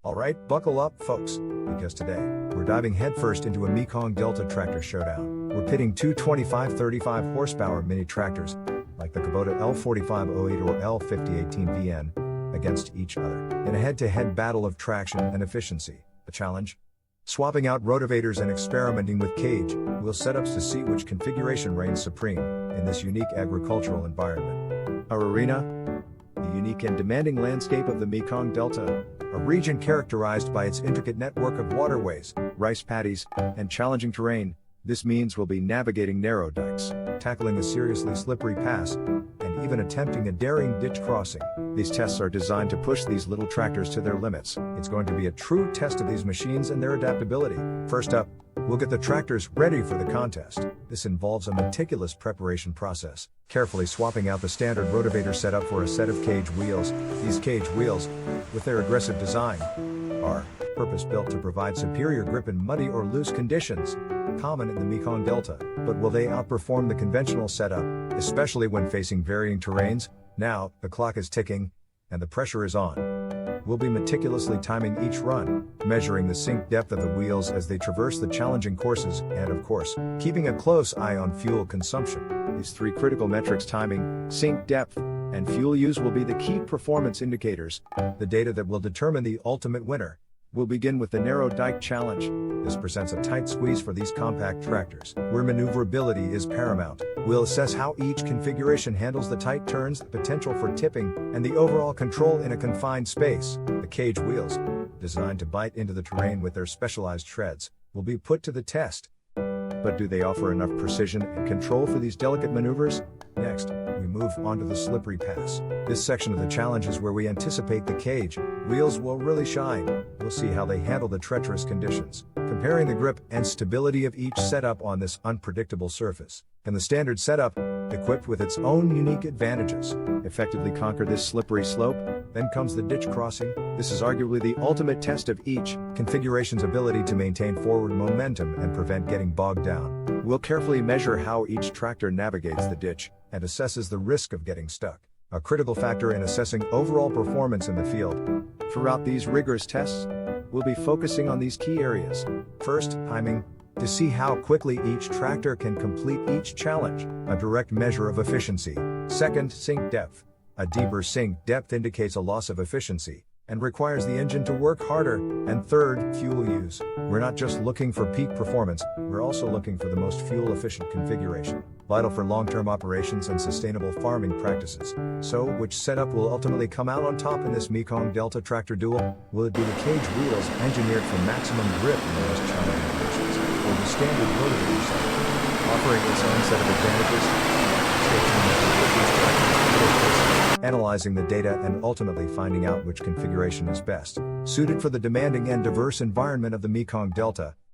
Alright, buckle up, folks, because today, we're diving headfirst into a Mekong Delta tractor showdown. We're pitting two 25-35 horsepower mini tractors, like the Kubota L4508 or L5018VN, against each other, in a head-to-head battle of traction and efficiency. The challenge? Swapping out rotavators and experimenting with cage, wheel setups to see which configuration reigns supreme in this unique agricultural environment. Our arena? The unique and demanding landscape of the Mekong Delta, a region characterized by its intricate network of waterways, rice paddies, and challenging terrain. This means we'll be navigating narrow dikes, tackling a seriously slippery pass, and even attempting a daring ditch crossing. These tests are designed to push these little tractors to their limits. It's going to be a true test of these machines and their adaptability. First up, we'll get the tractors ready for the contest. This involves a meticulous preparation process, carefully swapping out the standard rotavator setup for a set of cage wheels. These cage wheels, with their aggressive design, are purpose-built to provide superior grip in muddy or loose conditions, common in the Mekong Delta. But will they outperform the conventional setup, especially when facing varying terrains? Now, the clock is ticking, and the pressure is on. We'll be meticulously timing each run, measuring the sink depth of the wheels as they traverse the challenging courses, and of course, keeping a close eye on fuel consumption. These three critical metrics, timing, sink depth, and fuel use, will be the key performance indicators, the data that will determine the ultimate winner. We'll begin with the narrow dike challenge. This presents a tight squeeze for these compact tractors, where maneuverability is paramount. We'll assess how each configuration handles the tight turns, the potential for tipping, and the overall control in a confined space. The cage wheels, designed to bite into the terrain with their specialized treads, will be put to the test. But do they offer enough precision and control for these delicate maneuvers? Next, we move on to the slippery pass. This section of the challenge is where we anticipate the cage wheels will really shine. We'll see how they handle the treacherous conditions, comparing the grip and stability of each setup on this unpredictable surface. Can the standard setup, equipped with its own unique advantages, effectively conquer this slippery slope? Then comes the ditch crossing. This is arguably the ultimate test of each configuration's ability to maintain forward momentum and prevent getting bogged down. We'll carefully measure how each tractor navigates the ditch and assesses the risk of getting stuck, a critical factor in assessing overall performance in the field. Throughout these rigorous tests, we'll be focusing on these key areas. First, timing, to see how quickly each tractor can complete each challenge, a direct measure of efficiency. Second, sink depth. A deeper sink depth indicates a loss of efficiency and requires the engine to work harder. And third, fuel use. We're not just looking for peak performance, we're also looking for the most fuel-efficient configuration, vital for long-term operations and sustainable farming practices. So, which setup will ultimately come out on top in this Mekong Delta tractor duel? Will it be the cage wheels engineered for maximum grip in the most challenging conditions, or the standard rotavator setup, offering its own set of advantages? Stay tuned as we put these tractors to the test, analyzing the data and ultimately finding out which configuration is best suited for the demanding and diverse environment of the Mekong Delta.